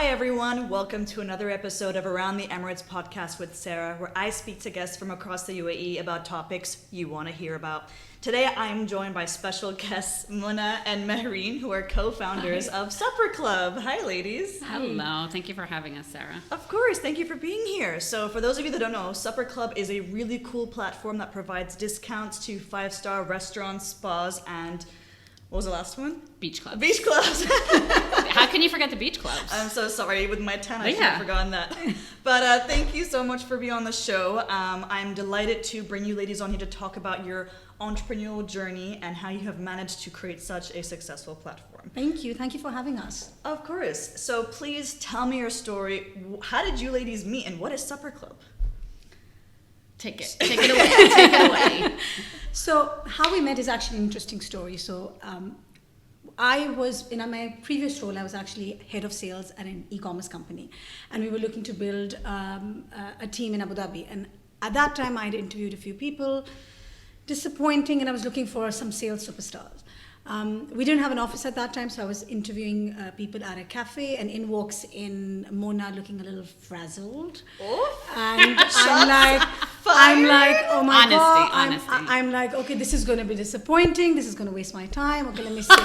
Hi everyone, welcome to another episode of Around the Emirates podcast with Sarah, where I speak to guests from across the UAE about topics you want to hear about. Today I am joined by special guests Muna and Mehreen, who are co-founders of SupperClub. Hi ladies. Hello, thank you for having us, Sarah. Of course, thank you for being here. So for those of you that don't know, SupperClub is a really cool platform that provides discounts to 5-star restaurants, spas, and what was the last one? Beach clubs. Beach clubs. How can you forget the beach clubs? I'm so sorry. With my 10, I should have forgotten that. But thank you so much for being on the show. I'm delighted to bring you ladies on here to talk about your entrepreneurial journey and how you have managed to create such a successful platform. Thank you. Thank you for having us. Of course. So please tell me your story. How did you ladies meet and what is SupperClub? Take it away. Take it away. So how we met is actually an interesting story. So I was, in my previous role, I was actually head of sales at an e-commerce company. And we were looking to build a team in Abu Dhabi. And at that time, I'd interviewed a few people. Disappointing, and I was looking for some sales superstars. We didn't have an office at that time, so I was interviewing people at a cafe, and in walks in Mona looking a little frazzled. Oh. And I'm like, oh my God. I'm like, okay, this is going to be disappointing. This is going to waste my time. Okay, let me sit.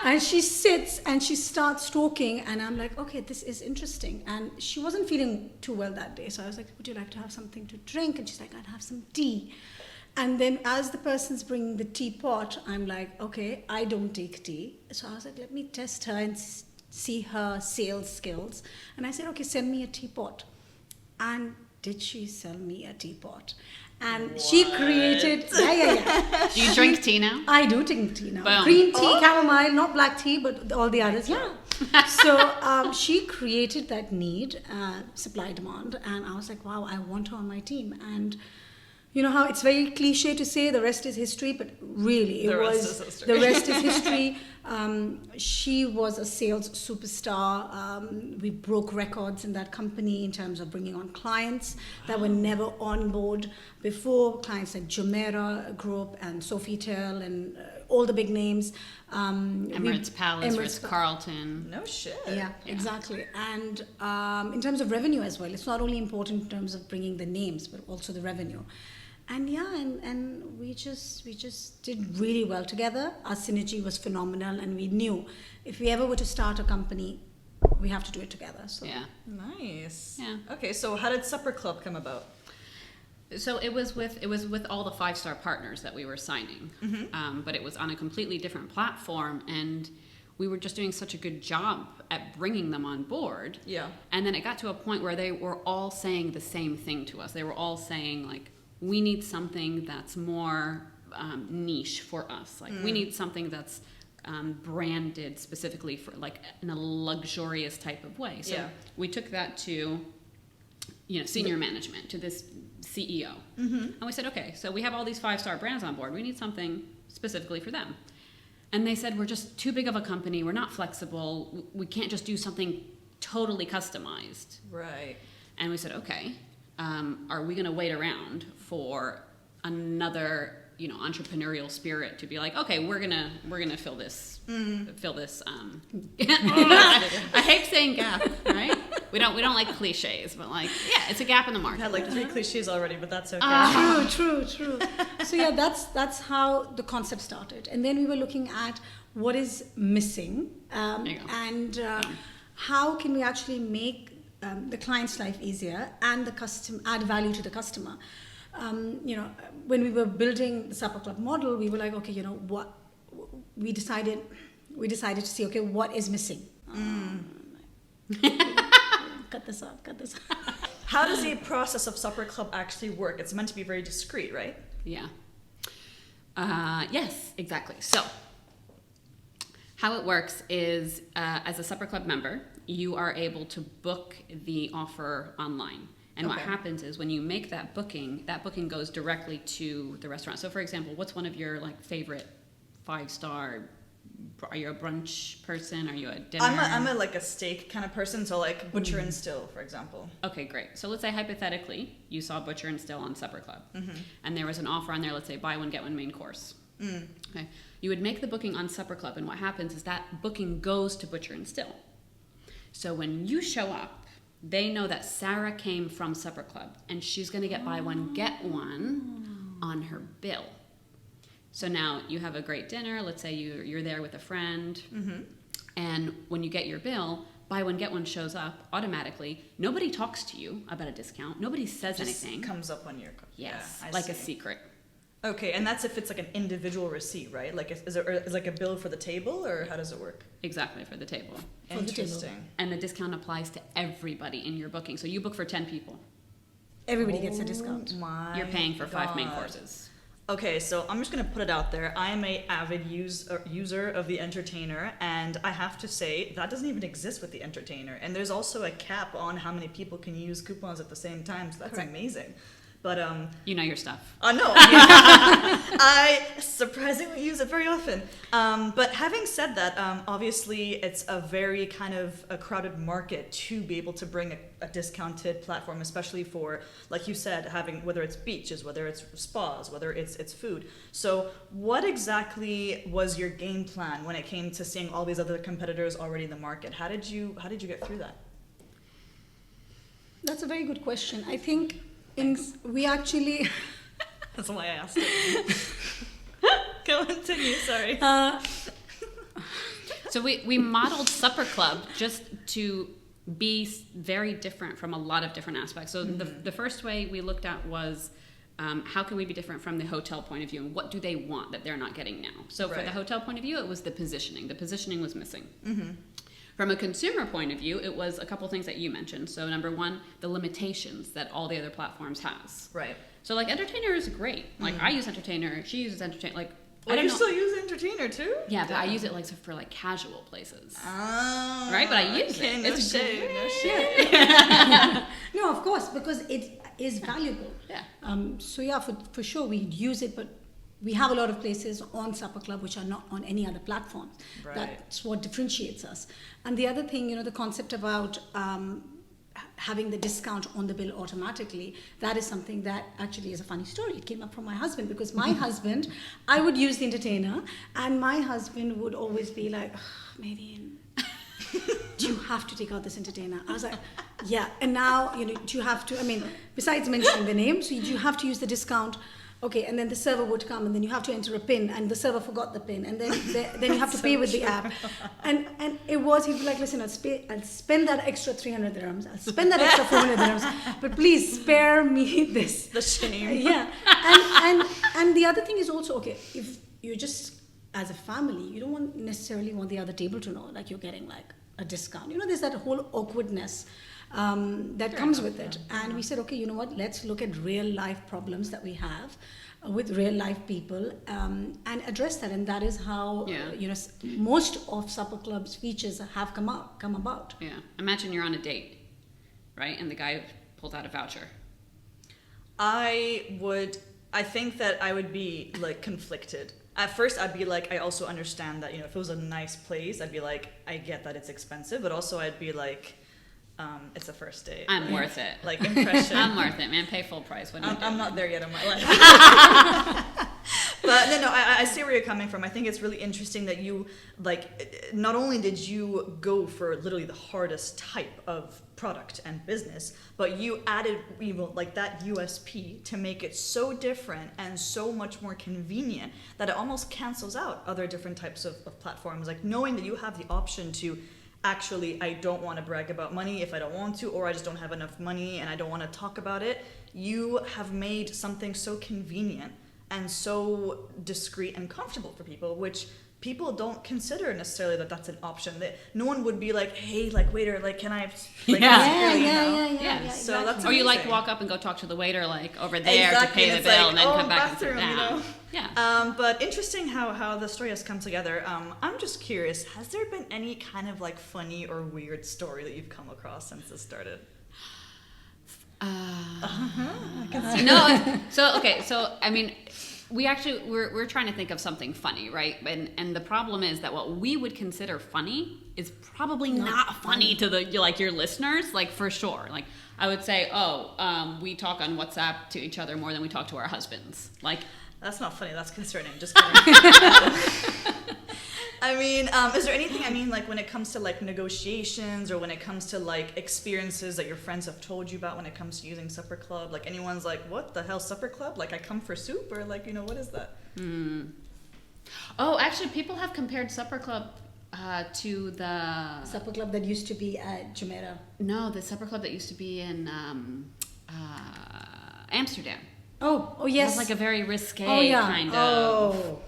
And she sits and she starts talking, and I'm like, okay, this is interesting. And she wasn't feeling too well that day, so I was like, would you like to have something to drink? And she's like, I'd have some tea. And then as the person's bringing the teapot, I'm like, okay, I don't take tea. So I was like, let me test her and see her sales skills. And I said, okay, send me a teapot. And did she sell me a teapot? And what? She created, yeah. Do you drink tea now? I do drink tea now. Boom. Green tea, chamomile, not black tea, but all the others, yeah. So she created that need, supply demand. And I was like, wow, I want her on my team. And you know how it's very cliche to say the rest is history, but really the rest is history. She was a sales superstar. We broke records in that company in terms of bringing on clients that were never on board before. Clients like Jumeirah Group and Sofitel and all the big names. Emirates Palace, Ritz-Carlton. No shit. Yeah, exactly. And in terms of revenue as well, it's not only important in terms of bringing the names, but also the revenue. And and we just did really well together. Our synergy was phenomenal, and we knew if we ever were to start a company, we have to do it together. So yeah, nice. Yeah. Okay, so how did SupperClub come about? So it was with all the 5-star partners that we were signing, but it was on a completely different platform, and we were just doing such a good job at bringing them on board. Yeah. And then it got to a point where they were all saying the same thing to us. They were all saying like, we need something that's more niche for us. Like we need something that's branded specifically for like in a luxurious type of way. So we took that to, senior management, to this CEO. And we said, okay, so we have all these 5-star brands on board. We need something specifically for them. And they said, we're just too big of a company. We're not flexible. We can't just do something totally customized. Right. And we said, okay. Are we going to wait around for another, entrepreneurial spirit to be like, okay, we're gonna fill this. I hate saying gap, right? We don't like cliches, but like, yeah, it's a gap in the market. I had like 3 cliches already, but that's okay. True. So yeah, that's how the concept started, and then we were looking at what is missing, and how can we actually make the client's life easier and add value to the customer. When we were building the SupperClub model, we were like, okay, what we decided to see, okay, what is missing? Cut this out. How does the process of SupperClub actually work? It's meant to be very discreet, right? Yeah. Yes, exactly. So how it works is as a SupperClub member, you are able to book the offer online. And what happens is when you make that booking goes directly to the restaurant. So for example, what's one of your like favorite 5-star? Are you a brunch person? Are you a dinner? I'm a steak kind of person, so like Butcher and Still, for example. Okay, great. So let's say hypothetically you saw Butcher and Still on SupperClub, and there was an offer on there. Let's say buy one get one main course. Okay, you would make the booking on SupperClub, and what happens is that booking goes to Butcher and Still. So when you show up, they know that Sara came from SupperClub, and she's going to get buy one, get one on her bill. So now you have a great dinner. Let's say you're there with a friend, and when you get your bill, buy one, get one shows up automatically. Nobody talks to you about a discount. Nobody says anything. Comes up on your... Yes, yeah, like a secret. Okay, and that's if it's like an individual receipt, right? Like, is it like a bill for the table, or how does it work? Exactly, for the table. Interesting. And the discount applies to everybody in your booking. So you book for 10 people. Everybody gets a discount. You're paying for 5 main courses. Okay, so I'm just gonna put it out there. I am a avid user of the Entertainer, and I have to say that doesn't even exist with the Entertainer. And there's also a cap on how many people can use coupons at the same time. So that's amazing. But you know your stuff. No, I surprisingly use it very often. But having said that, obviously it's a very kind of a crowded market to be able to bring a discounted platform, especially for, like you said, having whether it's beaches, whether it's spas, whether it's food. So what exactly was your game plan when it came to seeing all these other competitors already in the market? How did you get through that? That's a very good question. I think we actually... That's why I asked it. Continue, sorry. So we modeled SupperClub just to be very different from a lot of different aspects. So the first way we looked at was how can we be different from the hotel point of view, and what do they want that they're not getting now? So for the hotel point of view, it was the positioning. The positioning was missing. From a consumer point of view, it was a couple things that you mentioned. So number one, the limitations that all the other platforms has. Right. So like Entertainer is great. Like I use Entertainer, she uses Entertainer. Like I don't know. Still use Entertainer too? Yeah, but I use it like for like casual places. Oh. Right, but I use it. It's shade. No shade. No, of course, because it is valuable. Yeah. So yeah, for sure we use it, but we have a lot of places on SupperClub which are not on any other platforms. Right. That's what differentiates us. And the other thing, the concept about having the discount on the bill automatically, that is something that actually is a funny story. It came up from my husband, because my husband, I would use the Entertainer, and my husband would always be like, Mehreen, do you have to take out this Entertainer? I was like, yeah. And now, do you have to, besides mentioning the name, so do you have to use the discount? Okay, and then the server would come, and then you have to enter a PIN, and the server forgot the PIN, and then you have to pay with the app. And he'd be like, listen, I'll spend that extra 300 dirhams, I'll spend that extra 400 dirhams, but please spare me this. The shame. Yeah, and the other thing is also, okay, if you're just, as a family, you don't necessarily want the other table to know, like you're getting like a discount. There's that whole awkwardness that comes with it. And we said, okay, you know what, let's look at real life problems that we have with real life people and address that. And that is how most of SupperClub's features have come about. Yeah. Imagine you're on a date, right? And the guy pulls out a voucher. I think that I would be like conflicted. At first, I'd be like, I also understand that, if it was a nice place, I'd be like, I get that it's expensive, but also I'd be like, it's a first date. I'm worth it. Like, impression. I'm worth it, man. Pay full price. I'm not there yet in my life. But no, I see where you're coming from. I think it's really interesting that you, like, not only did you go for literally the hardest type of product and business, but you added even like that USP to make it so different and so much more convenient that it almost cancels out other different types of platforms. Like, knowing that you have the option to actually, I don't want to brag about money if I don't want to, or I just don't have enough money and I don't want to talk about it. You have made something so convenient and so discreet and comfortable for people, which people don't consider necessarily that that's an option. That no one would be like, hey, like, waiter, like, can I? Like, Yeah. So that's or you like walk up and go talk to the waiter, like over there to pay the bill, and then come back and sit down. Yeah. But interesting how the story has come together. I'm just curious, has there been any kind of like funny or weird story that you've come across since this started? No. So I mean, we're trying to think of something funny, right? And the problem is that what we would consider funny is probably not funny to your listeners, like, for sure. Like, I would say, we talk on WhatsApp to each other more than we talk to our husbands. Like, that's not funny. That's concerning. Just kidding. I mean, is there anything, I mean, like when it comes to like negotiations or when it comes to like experiences that your friends have told you about when it comes to using SupperClub, like anyone's like, what the hell, SupperClub? Like I come for soup, or like, what is that? Oh, actually, people have compared SupperClub to the... SupperClub that used to be at Jumeirah. No, the SupperClub that used to be in Amsterdam. Oh, yes. It was like a very risque kind of... Oh.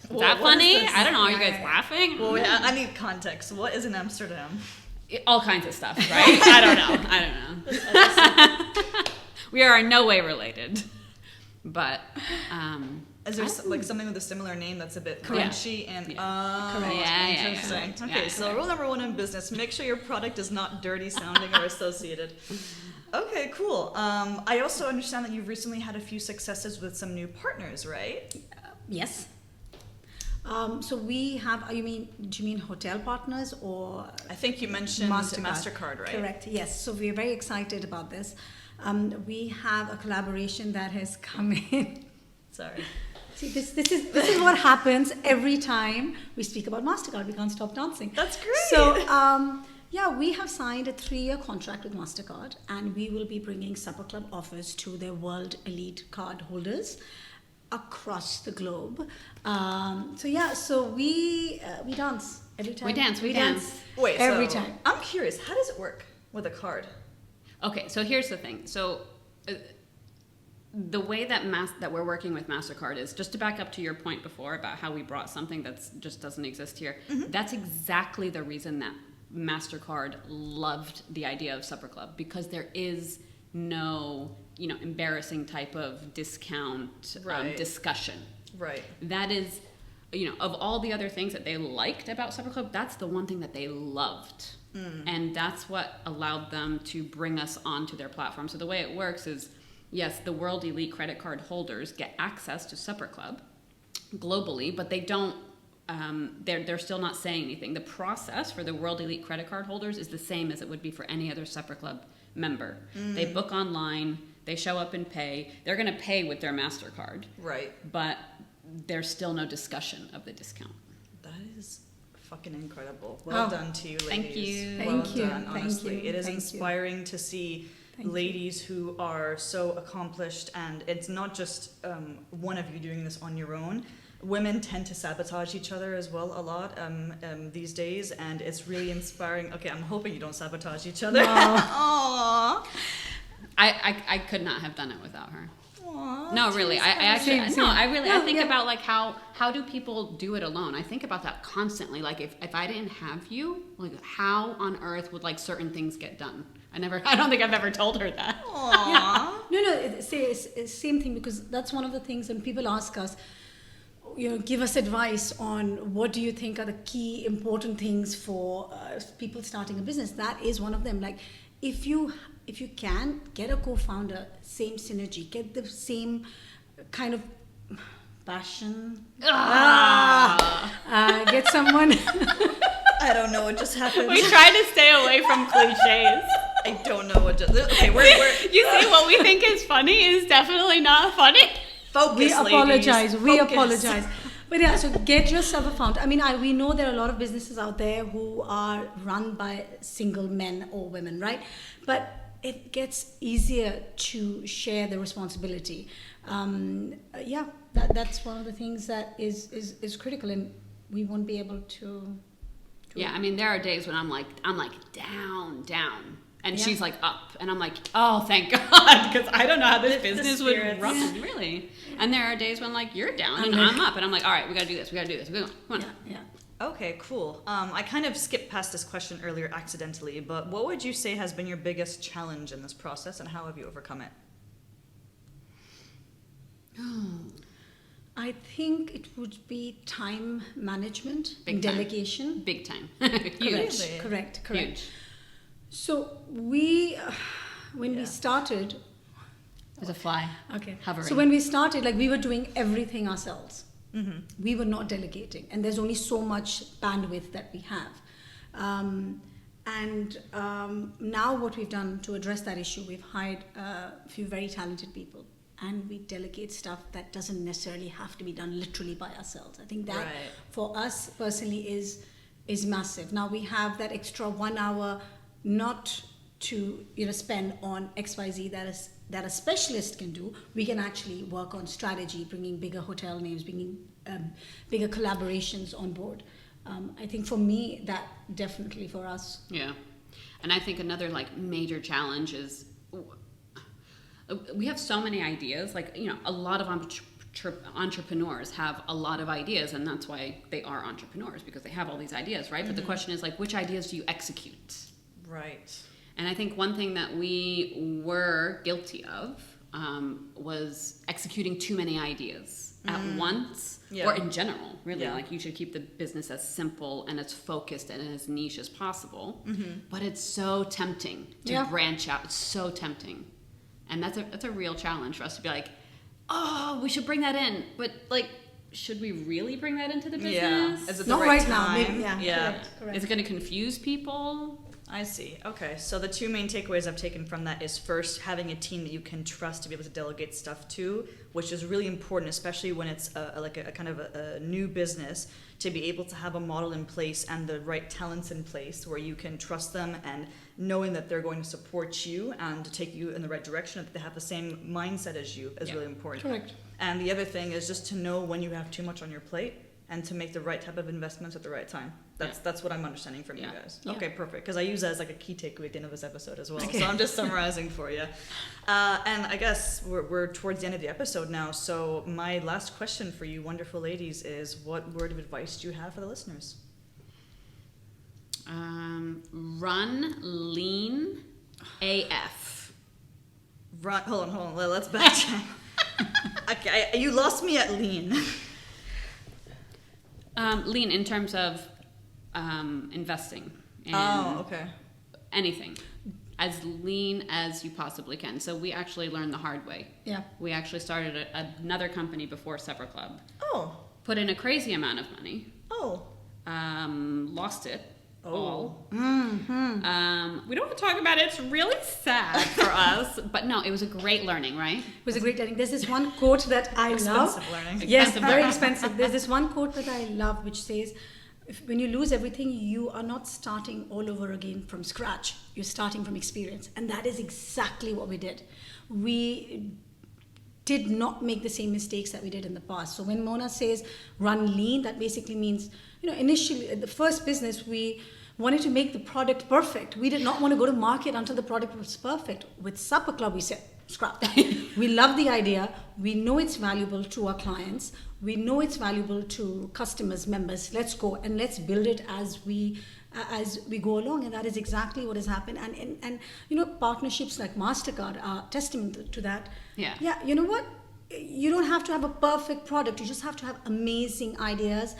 Is that funny? I don't know. Are you guys laughing? Well, I need context. What is in Amsterdam? All kinds of stuff, right? I don't know. We are in no way related. But... is there like something with a similar name that's a bit crunchy and interesting? Yeah. Okay, so rule number 1 in business: make sure your product is not dirty sounding or associated. Okay, cool. I also understand that you've recently had a few successes with some new partners, right? Yes. So we have. Do you mean hotel partners or? I think you mentioned MasterCard, right? Correct. Yes. So we're very excited about this. We have a collaboration that has come in. Sorry. See, this is what happens every time we speak about MasterCard. We can't stop dancing. That's great. So, we have signed a 3-year contract with MasterCard, and we will be bringing SupperClub offers to their World Elite card holders across the globe. So we dance every time. We dance. Wait, every so time. I'm curious, how does it work with a card? Okay, so here's the thing. So the way that we're working with MasterCard is, just to back up to your point before about how we brought something that just doesn't exist here. That's exactly the reason that MasterCard loved the idea of SupperClub, because there is no embarrassing type of discount discussion. Right. That is, of all the other things that they liked about SupperClub, that's the one thing that they loved. And that's what allowed them to bring us onto their platform. So the way it works is, yes, the World Elite credit card holders get access to SupperClub globally, but they don't, they're still not saying anything. The process for the World Elite credit card holders is the same as it would be for any other SupperClub member. They book online, they show up and pay. They're going to pay with their MasterCard. Right. But there's still no discussion of the discount. That is fucking incredible. Well done to you, ladies. Thank you. Thank you. Done, honestly. Thank you. It is Thank inspiring to see ladies who are so accomplished, and it's not just one of you doing this on your own. Women tend to sabotage each other as well a lot these days, and it's really inspiring. Okay, I'm hoping you don't sabotage each other. Aww. I could not have done it without her. Aww, no, really. I think Yeah. about like how do people do it alone? I think about that constantly. Like if I didn't have you, like how on earth would like certain things get done? I don't think I've ever told her that. Aww. No, it's same thing, because that's one of the things when people ask us, give us advice on what do you think are the key important things for people starting a business. That is one of them. Like if you can get a co-founder, same synergy, get the same kind of passion, get someone. I don't know what just happened. We try to stay away from cliches. I don't know what just... Okay, we're You see, what we think is funny is definitely not funny. Focus, We apologize. ladies. We Focus. apologize. But yeah, so get yourself a founder. I mean, we know there are a lot of businesses out there who are run by single men or women, right? But it gets easier to share the responsibility. That's one of the things that is critical, and we won't be able to. Yeah, I mean, there are days when I'm like down. And she's like up, and I'm like, oh, thank God, because I don't know how this business would run, really. And there are days when like you're down and I'm up, and I'm like, all right, we gotta do this. Come on. Yeah. Okay, cool. I kind of skipped past this question earlier accidentally, but what would you say has been your biggest challenge in this process, and how have you overcome it? I think it would be time management, Big time. delegation. Big time. Really? Correct. Huge. So when we started, There's a fly. okay. Hovering. So when we started, like we were doing everything ourselves. Mm-hmm. We were not delegating, and there's only so much bandwidth that we have. Now what we've done to address that issue, we've hired a few very talented people, and we delegate stuff that doesn't necessarily have to be done literally by ourselves. I think that Right. for us personally is massive. Now we have that extra 1 hour not to spend on XYZ that a specialist can do. We can actually work on strategy, bringing bigger hotel names, bringing bigger collaborations on board. I think for me, that definitely for us. Yeah. And I think another like major challenge is we have so many ideas. Like, a lot of entrepreneurs have a lot of ideas, and that's why they are entrepreneurs, because they have all these ideas, right? But the question is, like, which ideas do you execute? Right. And I think one thing that we were guilty of was executing too many ideas at once, or in general, really. Yeah. Like, you should keep the business as simple and as focused and as niche as possible. But it's so tempting to branch out. It's so tempting. And that's a real challenge for us to be like, oh, we should bring that in. But, like, should we really bring that into the business? Yeah. Is it the Not right right now. time? Maybe, Yeah. correct. Is it going to confuse people? I see. Okay. So the two main takeaways I've taken from that is, first, having a team that you can trust to be able to delegate stuff to, which is really important, especially when it's a kind of a new business, to be able to have a model in place and the right talents in place where you can trust them, and knowing that they're going to support you and to take you in the right direction, that they have the same mindset as you is really important. Correct. And the other thing is just to know when you have too much on your plate and to make the right type of investments at the right time. That's what I'm understanding from you guys. Yeah. Okay, perfect. Because I use that as like a key takeaway at the end of this episode as well. Okay. So I'm just summarizing for you. And I guess we're towards the end of the episode now. So my last question for you wonderful ladies is, what word of advice do you have for the listeners? Run lean AF. Hold on. Let's backtrack. Okay, you lost me at lean. Lean in terms of investing in okay. anything. As lean as you possibly can. So we actually learned the hard way. Yeah. We actually started another company before SupperClub. Oh. Put in a crazy amount of money. Oh. Lost it all. Mm-hmm. We don't want to talk about it. It's really sad for us. But no, it was a great learning, right? It was a great learning. There's this one quote that I love. Expensive learning. Yes, very expensive. There's this one quote that I love which says, when you lose everything, you are not starting all over again from scratch. You're starting from experience. And that is exactly what we did. We did not make the same mistakes that we did in the past. So when Mona says run lean, that basically means, initially, the first business, we wanted to make the product perfect. We did not want to go to market until the product was perfect. With SupperClub, we said, scrap that. We love the idea. We know it's valuable to our clients. We know it's valuable to customers, members. Let's go and let's build it as we go along. And that is exactly what has happened. And partnerships like MasterCard are testament to that. Yeah. Yeah, you know what? You don't have to have a perfect product. You just have to have amazing ideas.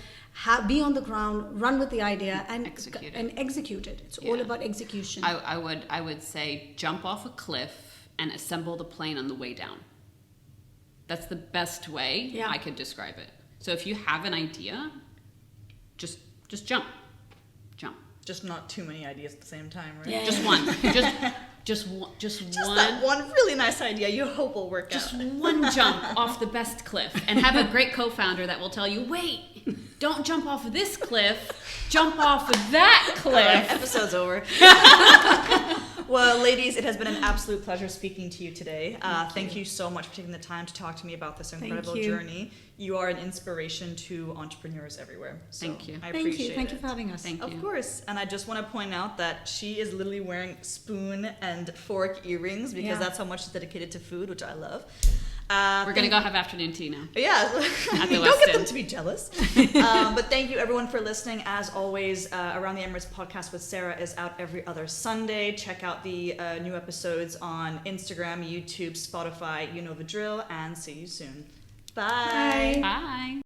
Be on the ground, run with the idea, and execute it. It's all about execution. I would say jump off a cliff and assemble the plane on the way down. That's the best way I could describe it. So if you have an idea, just jump. Just not too many ideas at the same time, right? Yeah. Just one. Just one. That one really nice idea you hope will work out. Just one jump off the best cliff, and have a great co-founder that will tell you, wait, don't jump off of this cliff, jump off of that cliff. All right, episode's over. Well, ladies, it has been an absolute pleasure speaking to you today. Thank you so much for taking the time to talk to me about this incredible journey. You are an inspiration to entrepreneurs everywhere. So Thank you. I appreciate it. Thank you for having us. Thank you. Of course. And I just want to point out that she is literally wearing spoon and fork earrings because that's how much she's dedicated to food, which I love. We're going to go have afternoon tea now. Yeah. At the Don't West get End. them to be jealous. But thank you everyone for listening. As always, Around the Emirates podcast with Sarah is out every other Sunday. Check out the new episodes on Instagram, YouTube, Spotify. You know the drill, and see you soon. Bye. Bye.